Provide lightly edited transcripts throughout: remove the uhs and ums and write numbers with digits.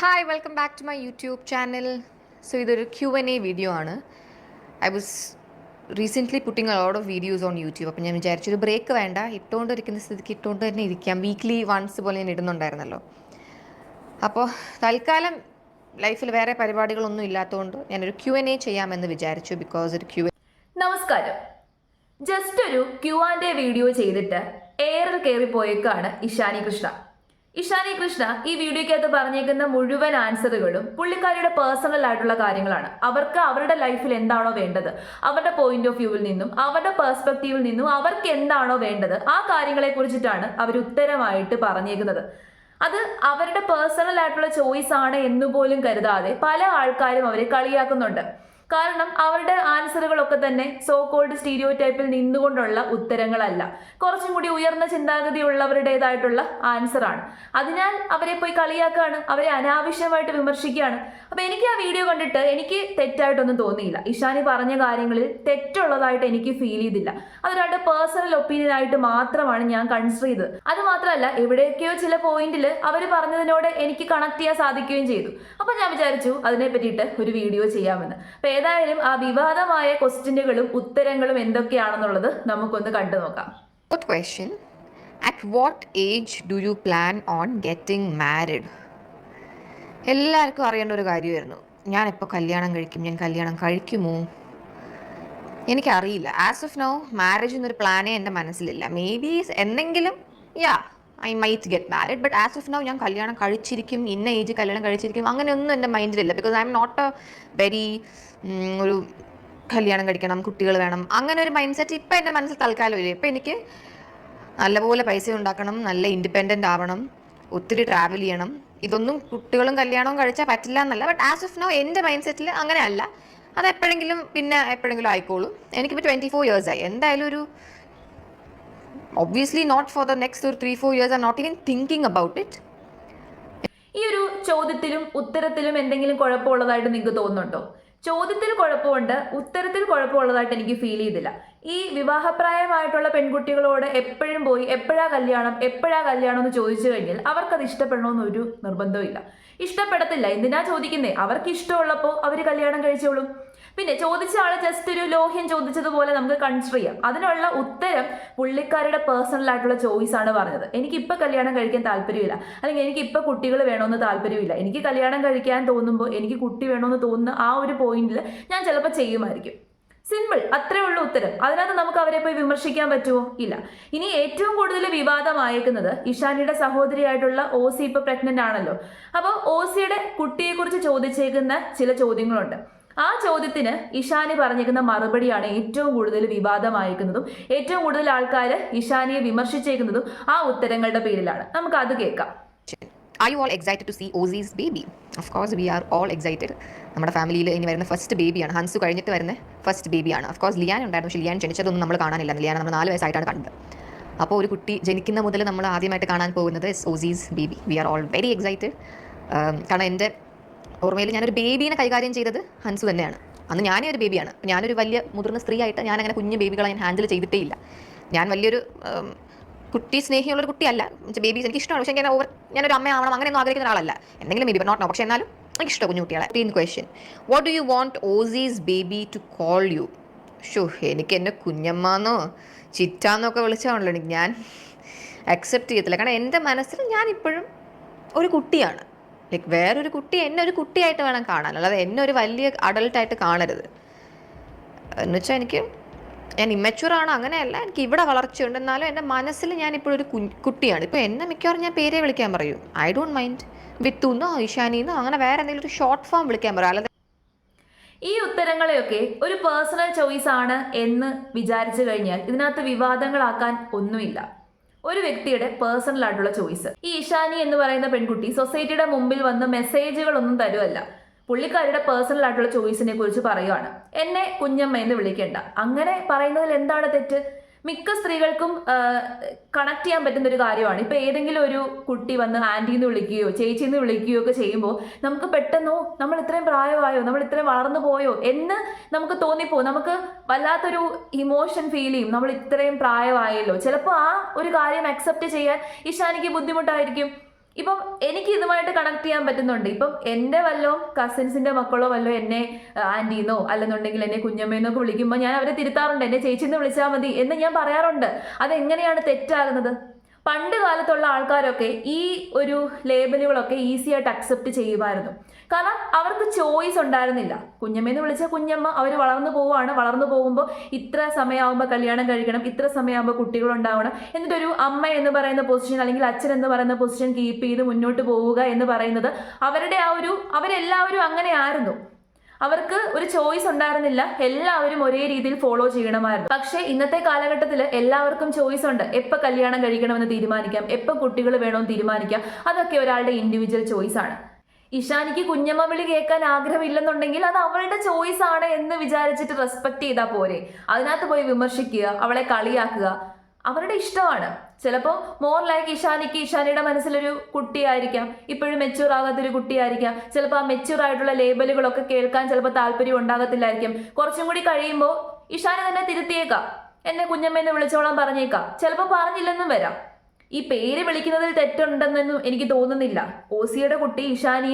Hi welcome back to my YouTube channel. So ഇതൊരു Q&A video ആണ്. I was recently putting a lot of videos on YouTube. അപ്പോൾ ഞാൻ വിചാരിച്ചൊരു break വേണ്ട, ഇട്ടുകൊണ്ടിരിക്കുന്ന സ്ഥിതിക്ക് ഇട്ടുകൊണ്ട് തന്നെ ഇരിക്കാം. വീക്ക്ലി വൺസ് പോലെ ഞാൻ ഇടുന്നുണ്ടായിരുന്നല്ലോ. അപ്പോൾ തൽക്കാലം ലൈഫിൽ വേറെ പരിപാടികളൊന്നും ഇല്ലാത്തതുകൊണ്ട് ഞാനൊരു Q&A ചെയ്യാമെന്ന് വിചാരിച്ചു. ബിക്കോസ് ഒരു നമസ്കാരം. ജസ്റ്റ് ഒരു Q&A വീഡിയോ ചെയ്തിട്ട് എയറിൽ കയറിപ്പോയേക്കാണ് ഇഷാനി കൃഷ്ണ. ഇഷാനി കൃഷ്ണ ഈ വീഡിയോയ്ക്കകത്ത് പറഞ്ഞേക്കുന്ന മുഴുവൻ ആൻസറുകളും പുള്ളിക്കാരിയുടെ പേഴ്സണൽ ആയിട്ടുള്ള കാര്യങ്ങളാണ്. അവർക്ക് അവരുടെ ലൈഫിൽ എന്താണോ വേണ്ടത്, അവരുടെ പോയിന്റ് ഓഫ് വ്യൂവിൽ നിന്നും അവരുടെ പെർസ്പെക്റ്റീവിൽ നിന്നും അവർക്ക് എന്താണോ വേണ്ടത് ആ കാര്യങ്ങളെ കുറിച്ചിട്ടാണ് അവർ ഉത്തരമായിട്ട് പറഞ്ഞേക്കുന്നത്. അത് അവരുടെ പേഴ്സണൽ ആയിട്ടുള്ള ചോയ്സ് ആണ് എന്നുപോലും കരുതാതെ പല ആൾക്കാരും അവരെ കളിയാക്കുന്നുണ്ട്. കാരണം അവരുടെ ആൻസറുകളൊക്കെ തന്നെ സോ കോൾഡ് സ്റ്റീരിയോ ടൈപ്പിൽ നിന്നുകൊണ്ടുള്ള ഉത്തരങ്ങളല്ല, കുറച്ചും കൂടി ഉയർന്ന ചിന്താഗതിയുള്ളവരുടേതായിട്ടുള്ള ആൻസറാണ്. അതിനാൽ അവരെ പോയി കളിയാക്കാണ്, അവരെ അനാവശ്യമായിട്ട് വിമർശിക്കുകയാണ്. അപ്പൊ എനിക്ക് ആ വീഡിയോ കണ്ടിട്ട് എനിക്ക് തെറ്റായിട്ടൊന്നും തോന്നിയില്ല. ഇഷാനി പറഞ്ഞ കാര്യങ്ങളിൽ തെറ്റുള്ളതായിട്ട് എനിക്ക് ഫീൽ ചെയ്തില്ല. അതൊരാളുടെ പേഴ്സണൽ ഒപ്പീനിയൻ ആയിട്ട് മാത്രമാണ് ഞാൻ കൺസിഡർ ചെയ്തത്. അത് മാത്രമല്ല, എവിടെയൊക്കെയോ ചില പോയിന്റിൽ അവർ പറഞ്ഞതിനോട് എനിക്ക് കണക്ട് ചെയ്യാൻ സാധിക്കുകയും ചെയ്തു. അപ്പൊ ഞാൻ വിചാരിച്ചു അതിനെ പറ്റിയിട്ട് ഒരു വീഡിയോ ചെയ്യാമെന്ന്. ഏതായാലും ആ വിവാദമായ ക്വസ്റ്റ്യനുകളും ഉത്തരങ്ങളും എന്തൊക്കെയാണെന്നുള്ളത് നമുക്കൊന്ന് കണ്ടു നോക്കാം. question. At what age do you plan on getting married? എല്ലാവർക്കും അറിയേണ്ട ഒരു കാര്യമായിരുന്നു. ഞാനിപ്പോൾ കല്യാണം കഴിക്കും, ഞാൻ കല്യാണം കഴിക്കുമോ എനിക്കറിയില്ല. ആസ് ഓഫ് നൗ മാരേജ് എന്നൊരു പ്ലാനേ എൻ്റെ മനസ്സിലില്ല. മേ ബി എന്തെങ്കിലും I might get married, but as of now ഞാൻ കല്യാണം കഴിച്ചിരിക്കും, ഇന്ന ഏജ് കല്യാണം കഴിച്ചിരിക്കും അങ്ങനെയൊന്നും എൻ്റെ മൈൻഡിലില്ല. Because I am not a very ഒരു കല്യാണം കഴിക്കണം, കുട്ടികൾ വേണം, അങ്ങനെ ഒരു മൈൻഡ് സെറ്റ് ഇപ്പം എൻ്റെ മനസ്സിൽ തൽക്കാലം ഇല്ല. ഇപ്പം എനിക്ക് നല്ലപോലെ പൈസ ഉണ്ടാക്കണം, നല്ല ഇൻഡിപെൻഡൻ്റ് ആവണം, ഒത്തിരി ട്രാവൽ ചെയ്യണം. ഇതൊന്നും കുട്ടികളും കല്യാണവും കഴിച്ചാൽ പറ്റില്ല എന്നല്ല, ബട്ട് ആസ് ഓഫ് നൗ എൻ്റെ മൈൻഡ് സെറ്റിൽ അങ്ങനെയല്ല. അത് എപ്പോഴെങ്കിലും പിന്നെ എപ്പോഴെങ്കിലും ആയിക്കോളും. എനിക്കിപ്പോൾ 24 years ആയി. എന്തായാലും ഒരു obviously not for the next 3-4 years. I'm not even thinking about it. ഈ ഒരു ചോദ്യത്തിലും ഉത്തരത്തിലും എന്തെങ്കിലും കുഴപ്പമുള്ളതായിട്ട് നിങ്ങൾക്ക് തോന്നുന്നുണ്ടോ? ചോദ്യത്തിൽ കുഴപ്പമുണ്ട്, ഉത്തരത്തിൽ കുഴപ്പമുള്ളതായിട്ട് എനിക്ക് ഫീൽ ചെയ്തില്ല. ഈ വിവാഹപ്രായമായിട്ടുള്ള പെൺകുട്ടികളോട് എപ്പോഴും പോയി എപ്പോഴാ കല്യാണം എന്ന് ചോദിച്ചു കഴിഞ്ഞാൽ അവർക്കത് ഇഷ്ടപ്പെടണമെന്നൊരു നിർബന്ധവും ഇല്ല. ഇഷ്ടപ്പെടത്തില്ല, എന്തിനാ ചോദിക്കുന്നേ? അവർക്ക് ഇഷ്ടമുള്ളപ്പോൾ അവർ കല്യാണം കഴിച്ചോളും. പിന്നെ ചോദിച്ച ആള് ജസ്റ്റ് ഒരു ലോഹ്യം ചോദിച്ചതുപോലെ നമുക്ക് കൺസിഡർ ചെയ്യാം. അതിനുള്ള ഉത്തരം പുള്ളിക്കാരുടെ പേഴ്സണൽ ആയിട്ടുള്ള ചോയ്സ് ആണ് പറഞ്ഞത്. എനിക്ക് ഇപ്പൊ കല്യാണം കഴിക്കാൻ താല്പര്യമില്ല, അല്ലെങ്കിൽ എനിക്ക് ഇപ്പൊ കുട്ടികൾ വേണമെന്ന് താല്പര്യമില്ല. എനിക്ക് കല്യാണം കഴിക്കാൻ തോന്നുമ്പോൾ, എനിക്ക് കുട്ടി വേണമെന്ന് തോന്നുന്ന ആ ഒരു പോയിന്റിൽ ഞാൻ ചിലപ്പോൾ ചെയ്യുമായിരിക്കും. സിമ്പിൾ, അത്രേ ഉള്ളൂ ഉത്തരം. അതിനകത്ത് നമുക്ക് അവരെ പോയി വിമർശിക്കാൻ പറ്റുമോ? ഇല്ല. ഇനി ഏറ്റവും കൂടുതൽ വിവാദമായേക്കുന്നത് ഇഷാനിയുടെ സഹോദരിയായിട്ടുള്ള ഓസി ഇപ്പൊ പ്രഗ്നന്റ് ആണല്ലോ. അപ്പോൾ ഓസിയുടെ കുട്ടിയെ കുറിച്ച് ചോദിച്ചേക്കുന്ന ചില ചോദ്യങ്ങളുണ്ട്. ആ ചോദ്യത്തിന് ഇഷാനി പറഞ്ഞേക്കുന്ന മറുപടിയാണ് ഏറ്റവും കൂടുതൽ വിവാദമായിരിക്കുന്നതും ഏറ്റവും കൂടുതൽ ആൾക്കാർ ഇഷാനിയെ വിമർശിച്ചേക്കുന്നതും ആ ഉത്തരങ്ങളുടെ പേരിലാണ്. നമുക്ക് അത് കേൾക്കാം. Are you all excited to see Ozzy's baby? Of course we are all excited. നമ്മുടെ ഫാമിലിയിൽ ഇനി വരുന്ന ഫസ്റ്റ് ബേബിയാണ്. ഹൻസു കഴിഞ്ഞിട്ട് വരുന്ന ഫസ്റ്റ് ബേബിയാണ്. ഓഫ് കോഴ്സ് ലിയാൻ ഉണ്ടായിരുന്നു, പക്ഷേ ലിയാൻ ജനിച്ചതൊന്നും നമ്മൾ കാണാനില്ല. ലിയാൻ നമ്മൾ 4 വയസ്സായിട്ടാണ് കണ്ടത്. അപ്പോൾ ഒരു കുട്ടി ജനിക്കുന്ന മുതൽ നമ്മൾ ആദ്യമായിട്ട് കാണാൻ പോകുന്നത് Aussie's baby. We are all very excited. കാരണം എൻ്റെ ഓർമ്മയിൽ ഞാനൊരു ബേബീനെ കൈകാര്യം ചെയ്തത് ഹൻസു തന്നെയാണ്. അന്ന് ഞാനേ ഒരു ബേബിയാണ്. ഞാനൊരു വലിയ മുതിർന്ന സ്ത്രീ ആയിട്ട് ഞാൻ അങ്ങനെ കുഞ്ഞു ബേബികളെ ഞാൻ ഹാൻഡിൽ ചെയ്തിട്ടേ ഇല്ല. ഞാൻ വലിയൊരു കുട്ടി സ്നേഹിയുള്ളൊരു കുട്ടിയല്ല. ബേബീസ് എനിക്ക് ഇഷ്ടമാണ്, പക്ഷേ ഞാനൊരു അമ്മയാവണം അങ്ങനെയൊന്നും ആഗ്രഹിക്കുന്ന ഒരാളല്ല. എന്തെങ്കിലും ബേബി നോട്ട് നോ, പക്ഷേ എന്നാലും എനിക്ക് ഇഷ്ടമാണ് കുഞ്ഞു കുട്ടികളെ. Question, what do you want Aussie's baby to call you? എനിക്ക് എന്നെ കുഞ്ഞമ്മാന്നോ ചിറ്റാന്നൊക്കെ വിളിച്ചാണല്ലോ എനിക്ക് ഞാൻ അക്സെപ്റ്റ് ചെയ്യത്തില്ല. കാരണം എൻ്റെ മനസ്സിൽ ഞാനിപ്പോഴും ഒരു കുട്ടിയാണ്. ലൈക്ക് വേറൊരു കുട്ടി എന്നെ ഒരു കുട്ടിയായിട്ട് വേണം കാണാൻ, അല്ലാതെ എന്നെ ഒരു വലിയ അഡൾട്ടായിട്ട് കാണരുത്. എന്നുവെച്ചാൽ ഞാൻ ഇമ്മച്യൂർ ആണ് അങ്ങനെയല്ല, എനിക്ക് ഇവിടെ വളർച്ചയുണ്ട്. എന്നാലും എൻ്റെ മനസ്സിൽ ഞാനിപ്പോഴും ഒരു കുട്ടിയാണ്. ഇപ്പോൾ എന്നെ മിക്കവാറും ഞാൻ പേരെ വിളിക്കാൻ പറയൂ. ഐ ഡോണ്ട് മൈൻഡ് വിത്തുന്നോ ഇഷാനിന്നോ അങ്ങനെ വേറെ എന്തെങ്കിലും ഒരു ഷോർട്ട് ഫോം വിളിക്കാൻ പറയും. അല്ലാതെ ഈ ഉത്തരങ്ങളെയൊക്കെ ഒരു പേഴ്സണൽ ചോയ്സ് ആണ് എന്ന് വിചാരിച്ചു കഴിഞ്ഞാൽ ഇതിനകത്ത് വിവാദങ്ങളാക്കാൻ ഒന്നുമില്ല. ഒരു വ്യക്തിയുടെ പേഴ്സണൽ ആയിട്ടുള്ള ചോയ്സ്. ഈ ഇഷാനി എന്ന് പറയുന്ന പെൺകുട്ടി സൊസൈറ്റിയുടെ മുമ്പിൽ വന്ന് മെസ്സേജുകളൊന്നും തരുമല്ല. പുള്ളിക്കാരുടെ പേഴ്സണൽ ആയിട്ടുള്ള ചോയ്സിനെ കുറിച്ച് പറയുകയാണ്. എന്നെ കുഞ്ഞമ്മ എന്ന് വിളിക്കേണ്ട, അങ്ങനെ പറയുന്നതിൽ എന്താണ് തെറ്റ്? മിക്ക സ്ത്രീകൾക്കും കണക്ട് ചെയ്യാൻ പറ്റുന്ന ഒരു കാര്യമാണ്. ഇപ്പൊ ഏതെങ്കിലും ഒരു കുട്ടി വന്ന് ആന്റിന്ന് വിളിക്കുകയോ ചേച്ചിന്ന് വിളിക്കുകയോ ഒക്കെ ചെയ്യുമ്പോൾ നമുക്ക് പെട്ടെന്നോ നമ്മൾ ഇത്രയും പ്രായമായോ, നമ്മൾ ഇത്രയും വളർന്നു പോയോ എന്ന് നമുക്ക് തോന്നിപ്പോ. നമുക്ക് വല്ലാത്തൊരു ഇമോഷൻ ഫീൽ ചെയ്യും. നമ്മൾ ഇത്രയും പ്രായമായല്ലോ. ചിലപ്പോൾ ആ ഒരു കാര്യം അക്സെപ്റ്റ് ചെയ്യാൻ ഇഷാനിക്ക് ബുദ്ധിമുട്ടായിരിക്കും. ഇപ്പം എനിക്ക് ഇതുമായിട്ട് കണക്ട് ചെയ്യാൻ പറ്റുന്നുണ്ട്. ഇപ്പം എൻ്റെ വല്ലോ കസിൻസിന്റെ മക്കളോ വല്ലോ എന്നെ ആന്റിന്നോ അല്ലെന്നുണ്ടെങ്കിൽ എന്നെ കുഞ്ഞമ്മയെന്നൊക്കെ വിളിക്കുമ്പോൾ ഞാൻ അവരെ തിരുത്താറുണ്ട്. എന്നെ ചേച്ചിന്ന് വിളിച്ചാൽ മതി എന്ന് ഞാൻ പറയാറുണ്ട്. അതെങ്ങനെയാണ് തെറ്റാകുന്നത്? പണ്ട് കാലത്തുള്ള ആൾക്കാരൊക്കെ ഈ ഒരു ലേബലുകളൊക്കെ ഈസി ആയിട്ട് അക്സെപ്റ്റ് ചെയ്യുമായിരുന്നു. കാരണം അവർക്ക് ചോയ്സ് ഉണ്ടായിരുന്നില്ല. കുഞ്ഞമ്മയെന്ന് വിളിച്ചാൽ കുഞ്ഞമ്മ, അവർ വളർന്നു പോവുകയാണ്. വളർന്നു പോകുമ്പോൾ ഇത്ര സമയമാകുമ്പോൾ കല്യാണം കഴിക്കണം, ഇത്ര സമയമാകുമ്പോൾ കുട്ടികൾ ഉണ്ടാവണം, എന്നിട്ടൊരു അമ്മ എന്ന് പറയുന്ന പൊസിഷൻ അല്ലെങ്കിൽ അച്ഛൻ എന്ന് പറയുന്ന പൊസിഷൻ കീപ്പ് ചെയ്ത് മുന്നോട്ട് പോവുക എന്ന് പറയുന്നത് അവരുടെ അവരെല്ലാവരും അങ്ങനെയായിരുന്നു. അവർക്ക് ഒരു ചോയ്സ് ഉണ്ടായിരുന്നില്ല. എല്ലാവരും ഒരേ രീതിയിൽ ഫോളോ ചെയ്യണമായിരുന്നു. പക്ഷേ ഇന്നത്തെ കാലഘട്ടത്തിൽ എല്ലാവർക്കും ചോയ്സ് ഉണ്ട്. എപ്പോൾ കല്യാണം കഴിക്കണമെന്ന് തീരുമാനിക്കാം, എപ്പോൾ കുട്ടികൾ വേണമെന്ന് തീരുമാനിക്കാം. അതൊക്കെ ഒരാളുടെ ഇൻഡിവിജ്വൽ ചോയ്സ് ആണ്. ഇഷാനിക്ക് കുഞ്ഞമ്മ വിളി കേൾക്കാൻ ആഗ്രഹമില്ലെന്നുണ്ടെങ്കിൽ അത് അവളുടെ ചോയ്സ് ആണ് എന്ന് വിചാരിച്ചിട്ട് റെസ്പെക്ട് ചെയ്താൽ പോരെ. അതിനകത്ത് പോയി വിമർശിക്കുക, അവളെ കളിയാക്കുക അവരുടെ ഇഷ്ടമാണ്. ചിലപ്പോൾ മോർ ലൈക്ക് ഇഷാനിയുടെ മനസ്സിലൊരു കുട്ടിയായിരിക്കാം, ഇപ്പോഴും മെച്യൂർ ആകാത്തൊരു കുട്ടിയായിരിക്കാം. ചിലപ്പോൾ ആ മെച്യൂർ ആയിട്ടുള്ള ലേബലുകളൊക്കെ കേൾക്കാൻ ചിലപ്പോൾ താല്പര്യം ഉണ്ടാകത്തില്ലായിരിക്കും. കുറച്ചും കൂടി കഴിയുമ്പോൾ ഇഷാനി തന്നെ തിരുത്തിയേക്കാം, എന്നെ കുഞ്ഞമ്മയെന്ന് വിളിച്ചോളാൻ പറഞ്ഞേക്കാം. ചിലപ്പോൾ പറഞ്ഞില്ലെന്നും വരാം. ഈ പേര് വിളിക്കുന്നതിൽ തെറ്റുണ്ടെന്നൊന്നും എനിക്ക് തോന്നുന്നില്ല. ഓസിയുടെ കുട്ടി ഇഷാനി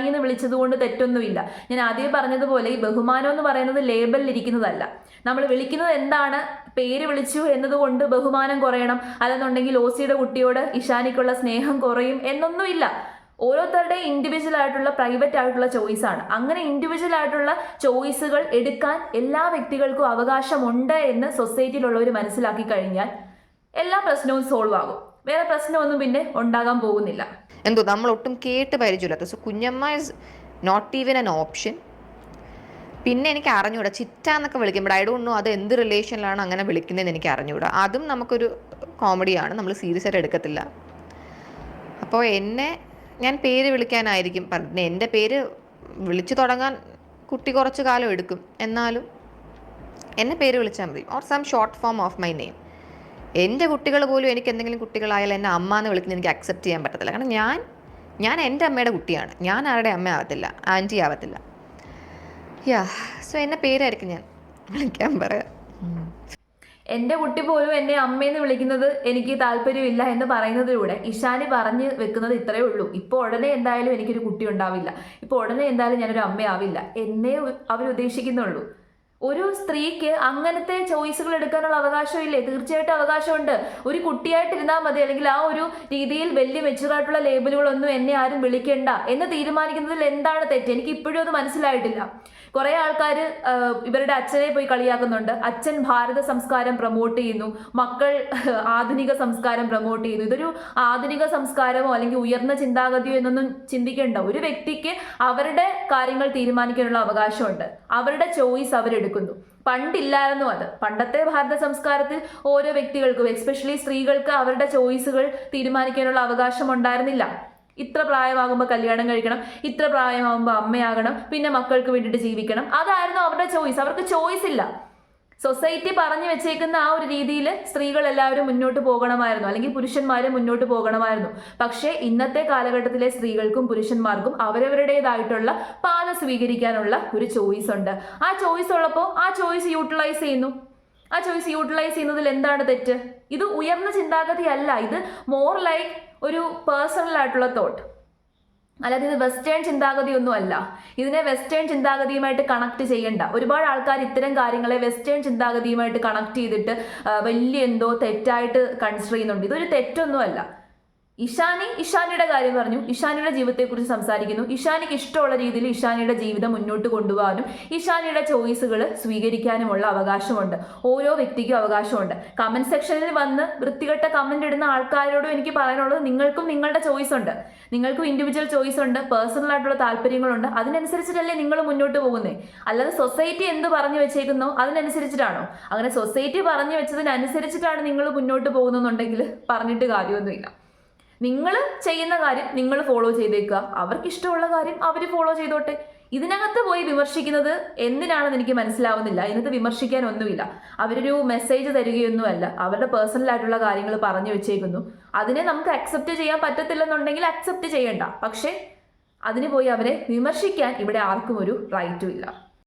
എന്ന് വിളിച്ചതുകൊണ്ട് തെറ്റൊന്നുമില്ല. ഞാൻ ആദ്യം പറഞ്ഞതുപോലെ ഈ ബഹുമാനം എന്ന് പറയുന്നത് ലേബലിലിരിക്കുന്നതല്ല. നമ്മൾ വിളിക്കുന്നത് എന്താണ്, പേര് വിളിച്ചു എന്നതുകൊണ്ട് ബഹുമാനം കുറയണം, അല്ലെന്നുണ്ടെങ്കിൽ ഓസിയുടെ കുട്ടിയോട് ഇഷാനിക്കുള്ള സ്നേഹം കുറയും എന്നൊന്നുമില്ല. ഓരോരുത്തരുടെയും ഇൻഡിവിജ്വൽ ആയിട്ടുള്ള പ്രൈവറ്റ് ആയിട്ടുള്ള ചോയ്സ് ആണ്. അങ്ങനെ ഇൻഡിവിജ്വൽ ആയിട്ടുള്ള ചോയ്സുകൾ എടുക്കാൻ എല്ലാ വ്യക്തികൾക്കും അവകാശമുണ്ട് എന്ന് സൊസൈറ്റിയിലുള്ളവർ മനസ്സിലാക്കി കഴിഞ്ഞാൽ എല്ലാ പ്രശ്നവും സോൾവ് ആകും. വേറെ പ്രശ്നമൊന്നും പിന്നെ ഉണ്ടാകാൻ പോകുന്നില്ല. എന്തോ നമ്മൾ ഒട്ടും കേട്ട് പരിചയമില്ലാത്ത. So kunjamma is not even an option. പിന്നെ എനിക്ക് അറിഞ്ഞൂടാ, ചിറ്റ എന്നൊക്കെ വിളിക്കുമ്പോൾ ഐ ഡോണ്ട് നോ അത് എന്ത് റിലേഷനിലാണ് അങ്ങനെ വിളിക്കുന്നതെന്ന് എനിക്ക് അറിഞ്ഞൂടാ. അതും നമുക്കൊരു കോമഡിയാണ്, നമ്മൾ സീരിയസ് ആയിട്ട് എടുക്കത്തില്ല. അപ്പോൾ ഞാൻ പേര് വിളിക്കാനായിരിക്കും പറഞ്ഞത്. എൻ്റെ പേര് വിളിച്ചു തുടങ്ങാൻ കുട്ടി കുറച്ച് കാലം എടുക്കും, എന്നാലും എന്നെ പേര് വിളിച്ചാൽ മതി, or some short form of my name. എൻ്റെ കുട്ടികൾ പോലും എനിക്ക് എന്തെങ്കിലും കുട്ടികളായാലും എന്നെ അമ്മ എന്ന് വിളിക്കുന്നത് എനിക്ക് അക്സെപ്റ്റ് ചെയ്യാൻ പറ്റത്തില്ല. കാരണം ഞാൻ എൻ്റെ അമ്മയുടെ കുട്ടിയാണ്, ഞാൻ ആരുടെ അമ്മ ആവത്തില്ല, ആൻറ്റി ആവത്തില്ല. സോ എന്നെ പേരായിരിക്കും ഞാൻ വിളിക്കാൻ പറയാം. എൻ്റെ കുട്ടി പോലും എന്നെ അമ്മയെന്ന് വിളിക്കുന്നത് എനിക്ക് താല്പര്യമില്ല എന്ന് പറയുന്നതിലൂടെ ഇഷാനി പറഞ്ഞു വെക്കുന്നത് ഇത്രയേ ഉള്ളൂ. ഇപ്പോൾ ഉടനെ എന്തായാലും എനിക്കൊരു കുട്ടി ഉണ്ടാവില്ല, ഇപ്പോൾ ഉടനെ എന്തായാലും ഞാനൊരു അമ്മയാവില്ല എന്നേ അവരുദ്ദേശിക്കുന്നുള്ളൂ. ഒരു സ്ത്രീക്ക് അങ്ങനത്തെ ചോയ്സുകൾ എടുക്കാനുള്ള അവകാശമില്ലേ? തീർച്ചയായിട്ടും അവകാശമുണ്ട്. ഒരു കുട്ടിയായിട്ടിരുന്നാൽ മതി, അല്ലെങ്കിൽ ആ ഒരു രീതിയിൽ വലിയ മെച്യൂറായിട്ടുള്ള ലേബലുകളൊന്നും എന്നെ ആരും വിളിക്കേണ്ട എന്ന് തീരുമാനിക്കുന്നതിൽ എന്താണ് തെറ്റ്? എനിക്ക് ഇപ്പോഴും അത് മനസ്സിലായിട്ടില്ല. കുറെ ആൾക്കാർ ഇവരുടെ അച്ഛനെ പോയി കളിയാക്കുന്നുണ്ട്. അച്ഛൻ ഭാരത സംസ്കാരം പ്രൊമോട്ട് ചെയ്യുന്നു, മക്കൾ ആധുനിക സംസ്കാരം പ്രൊമോട്ട് ചെയ്യുന്നു. ഇതൊരു ആധുനിക സംസ്കാരമോ അല്ലെങ്കിൽ ഉയർന്ന ചിന്താഗതിയോ എന്നൊന്നും ചിന്തിക്കേണ്ട. ഒരു വ്യക്തിക്ക് അവരുടെ കാര്യങ്ങൾ തീരുമാനിക്കാനുള്ള അവകാശമുണ്ട്, അവരുടെ ചോയ്സ് അവരെടുക്കുന്നു. പണ്ടില്ലായിരുന്നു അത്. പണ്ടത്തെ ഭാരത സംസ്കാരത്തിൽ ഓരോ വ്യക്തികൾക്കും എസ്പെഷ്യലി സ്ത്രീകൾക്ക് അവരുടെ ചോയ്സുകൾ തീരുമാനിക്കാനുള്ള അവകാശം ഉണ്ടായിരുന്നില്ല. ഇത്ര പ്രായമാകുമ്പോൾ കല്യാണം കഴിക്കണം, ഇത്ര പ്രായമാകുമ്പോൾ അമ്മയാകണം, പിന്നെ മക്കൾക്ക് വേണ്ടിയിട്ട് ജീവിക്കണം, അതായിരുന്നു അവരുടെ ചോയ്സ്. അവർക്ക് ചോയ്സ് ഇല്ല. സൊസൈറ്റി പറഞ്ഞു വെച്ചേക്കുന്ന ആ ഒരു രീതിയിൽ സ്ത്രീകൾ എല്ലാവരും മുന്നോട്ട് പോകണമായിരുന്നു, അല്ലെങ്കിൽ പുരുഷന്മാരെ മുന്നോട്ട് പോകണമായിരുന്നു. പക്ഷേ ഇന്നത്തെ കാലഘട്ടത്തിലെ സ്ത്രീകൾക്കും പുരുഷന്മാർക്കും അവരവരുടേതായിട്ടുള്ള പാത സ്വീകരിക്കാനുള്ള ഒരു ചോയ്സ് ഉണ്ട്. ആ ചോയ്സ് ഉള്ളപ്പോൾ ആ ചോയ്സ് യൂട്ടിലൈസ് ചെയ്യുന്നു. ആ ചോയ്സ് യൂട്ടിലൈസ് ചെയ്യുന്നതിൽ എന്താണ് തെറ്റ്? ഇത് ഉയർന്ന ചിന്താഗതി അല്ല, ഇത് മോർ ലൈക്ക് ഒരു പേഴ്സണൽ ആയിട്ടുള്ള തോട്ട്. അല്ലാതെ ഇത് വെസ്റ്റേൺ ചിന്താഗതിയൊന്നും അല്ല. ഇതിനെ വെസ്റ്റേൺ ചിന്താഗതിയുമായിട്ട് കണക്ട് ചെയ്യണ്ട. ഒരുപാട് ആൾക്കാർ ഇത്തരം കാര്യങ്ങളെ വെസ്റ്റേൺ ചിന്താഗതിയുമായിട്ട് കണക്ട് ചെയ്തിട്ട് വലിയ എന്തോ തെറ്റായിട്ട് കൺസിഡർ ചെയ്യുന്നുണ്ട്. ഇതൊരു തെറ്റൊന്നുമല്ല. ഇഷാനിയുടെ കാര്യം പറഞ്ഞു, ഇഷാനിയുടെ ജീവിതത്തെക്കുറിച്ച് സംസാരിക്കുന്നു. ഇഷാനിക്ക് ഇഷ്ടമുള്ള രീതിയിൽ ഇഷാനിയുടെ ജീവിതം മുന്നോട്ട് കൊണ്ടുപോകാനും ഇഷാനിയുടെ ചോയ്സുകൾ സ്വീകരിക്കാനുമുള്ള അവകാശമുണ്ട്. ഓരോ വ്യക്തിക്കും അവകാശമുണ്ട്. കമന്റ് സെക്ഷനിൽ വന്ന് വൃത്തികെട്ട കമന്റ് ഇടുന്ന ആൾക്കാരോടും എനിക്ക് പറയാനുള്ളത്, നിങ്ങൾക്കും നിങ്ങളുടെ ചോയ്സ് ഉണ്ട്, നിങ്ങൾക്കും ഇൻഡിവിജ്വൽ ചോയ്സ് ഉണ്ട്, പേഴ്സണൽ ആയിട്ടുള്ള താല്പര്യങ്ങളുണ്ട്. അതിനനുസരിച്ചിട്ടല്ലേ നിങ്ങൾ മുന്നോട്ട് പോകുന്നേ. അല്ലാതെ സൊസൈറ്റി എന്ത് പറഞ്ഞു വെച്ചേക്കുന്നോ അതിനനുസരിച്ചിട്ടാണോ? അങ്ങനെ സൊസൈറ്റി പറഞ്ഞു വെച്ചതിനനുസരിച്ചിട്ടാണ് നിങ്ങൾ മുന്നോട്ട് പോകുന്നുണ്ടെങ്കിൽ പറഞ്ഞിട്ട് കാര്യമൊന്നുമില്ല. നിങ്ങൾ ചെയ്യുന്ന കാര്യം നിങ്ങൾ ഫോളോ ചെയ്തേക്കുക, അവർക്ക് ഇഷ്ടമുള്ള കാര്യം അവർ ഫോളോ ചെയ്തോട്ടെ. ഇതിനകത്ത് പോയി വിമർശിക്കുന്നത് എന്തിനാണെന്ന് എനിക്ക് മനസ്സിലാവുന്നില്ല. ഇതിനകത്ത് വിമർശിക്കാൻ ഒന്നുമില്ല. അവരൊരു മെസ്സേജ് തരികയൊന്നുമല്ല, അവരുടെ പേഴ്സണൽ ആയിട്ടുള്ള കാര്യങ്ങൾ പറഞ്ഞു വെച്ചേക്കുന്നു. അതിനെ നമുക്ക് അക്സെപ്റ്റ് ചെയ്യാൻ പറ്റത്തില്ലെന്നുണ്ടെങ്കിൽ അക്സെപ്റ്റ് ചെയ്യണ്ട. പക്ഷേ അതിന് പോയി അവരെ വിമർശിക്കാൻ ഇവിടെ ആർക്കും ഒരു റൈറ്റും ഇല്ല.